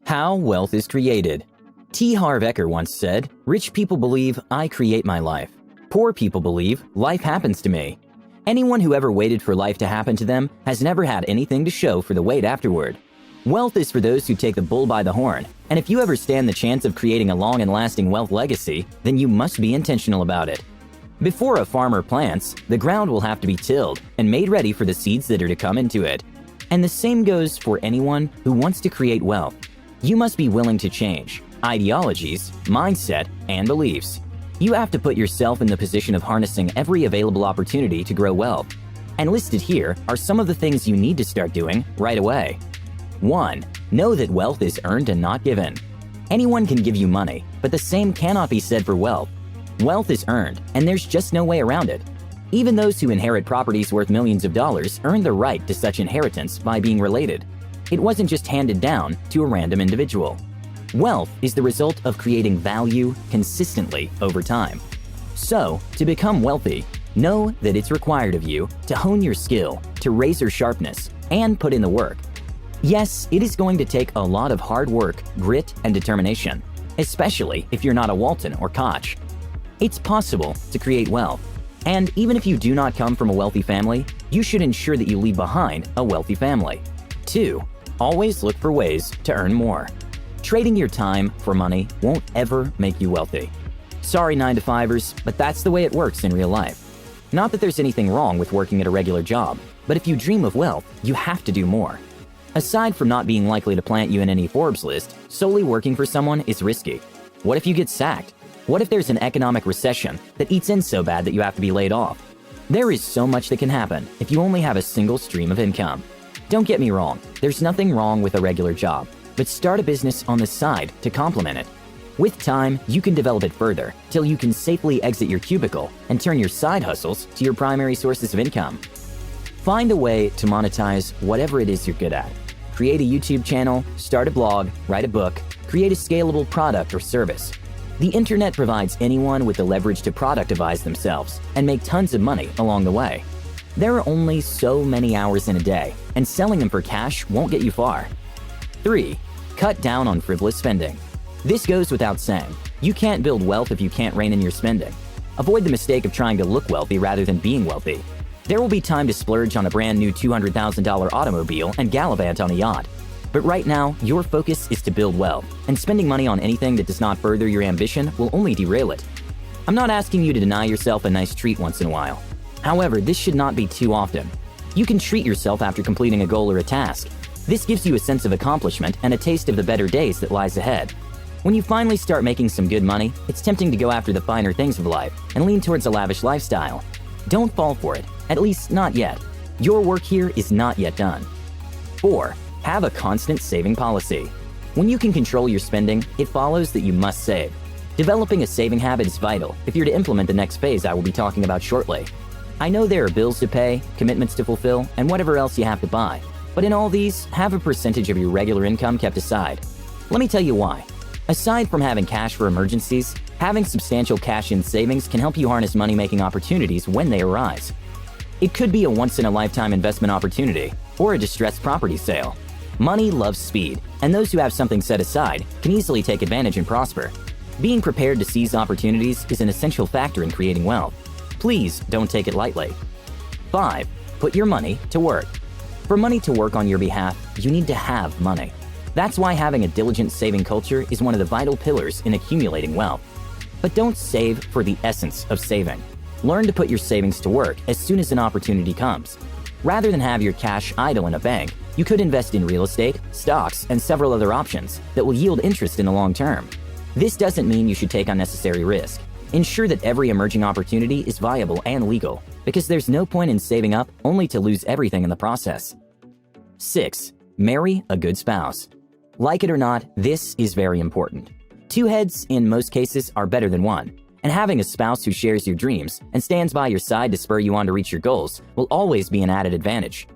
How wealth is created. T. Harv Eker once said, "Rich people believe I create my life. Poor people believe life happens to me." Anyone who ever waited for life to happen to them has never had anything to show for the wait afterward. Wealth is for those who take the bull by the horn, and if you ever stand the chance of creating a long and lasting wealth legacy, then you must be intentional about it. Before a farmer plants, the ground will have to be tilled and made ready for the seeds that are to come into it. And the same goes for anyone who wants to create wealth. You must be willing to change ideologies, mindset, and beliefs. You have to put yourself in the position of harnessing every available opportunity to grow wealth. And listed here are some of the things you need to start doing right away. 1. Know that wealth is earned and not given. Anyone can give you money, but the same cannot be said for wealth. Wealth is earned, and there's just no way around it. Even those who inherit properties worth millions of dollars earn the right to such inheritance by being related. It wasn't just handed down to a random individual. Wealth is the result of creating value consistently over time. So, to become wealthy, know that it's required of you to hone your skill to razor sharpness and put in the work. Yes, it is going to take a lot of hard work, grit, and determination, especially if you're not a Walton or Koch. It's possible to create wealth, and even if you do not come from a wealthy family, you should ensure that you leave behind a wealthy family. 2. Always look for ways to earn more. Trading your time for money won't ever make you wealthy. Sorry 9-to-5ers, but that's the way it works in real life. Not that there's anything wrong with working at a regular job, but if you dream of wealth, you have to do more. Aside from not being likely to plant you in any Forbes list, solely working for someone is risky. What if you get sacked? What if there's an economic recession that eats in so bad that you have to be laid off? There is so much that can happen if you only have a single stream of income. Don't get me wrong, there's nothing wrong with a regular job, but start a business on the side to complement it. With time, you can develop it further till you can safely exit your cubicle and turn your side hustles to your primary sources of income. Find a way to monetize whatever it is you're good at. Create a YouTube channel, start a blog, write a book, create a scalable product or service. The internet provides anyone with the leverage to productivize themselves and make tons of money along the way. There are only so many hours in a day, and selling them for cash won't get you far. 3. Cut down on frivolous spending. This goes without saying. You can't build wealth if you can't rein in your spending. Avoid the mistake of trying to look wealthy rather than being wealthy. There will be time to splurge on a brand new $200,000 automobile and gallivant on a yacht. But right now, your focus is to build wealth, and spending money on anything that does not further your ambition will only derail it. I'm not asking you to deny yourself a nice treat once in a while. However, this should not be too often. You can treat yourself after completing a goal or a task. This gives you a sense of accomplishment and a taste of the better days that lies ahead. When you finally start making some good money, it's tempting to go after the finer things of life and lean towards a lavish lifestyle. Don't fall for it, at least not yet. Your work here is not yet done. 4. Have a constant saving policy. When you can control your spending, it follows that you must save. Developing a saving habit is vital if you're to implement the next phase I will be talking about shortly. I know there are bills to pay, commitments to fulfill, and whatever else you have to buy. But in all these, have a percentage of your regular income kept aside. Let me tell you why. Aside from having cash for emergencies, having substantial cash-in savings can help you harness money-making opportunities when they arise. It could be a once-in-a-lifetime investment opportunity or a distressed property sale. Money loves speed, and those who have something set aside can easily take advantage and prosper. Being prepared to seize opportunities is an essential factor in creating wealth. Please don't take it lightly. 5. Put your money to work. For money to work on your behalf, you need to have money. That's why having a diligent saving culture is one of the vital pillars in accumulating wealth. But don't save for the essence of saving. Learn to put your savings to work as soon as an opportunity comes. Rather than have your cash idle in a bank, you could invest in real estate, stocks, and several other options that will yield interest in the long term. This doesn't mean you should take unnecessary risk. Ensure that every emerging opportunity is viable and legal, because there's no point in saving up only to lose everything in the process. 6. Marry a good spouse. Like it or not, this is very important. 2 heads, in most cases, are better than 1, and having a spouse who shares your dreams and stands by your side to spur you on to reach your goals will always be an added advantage.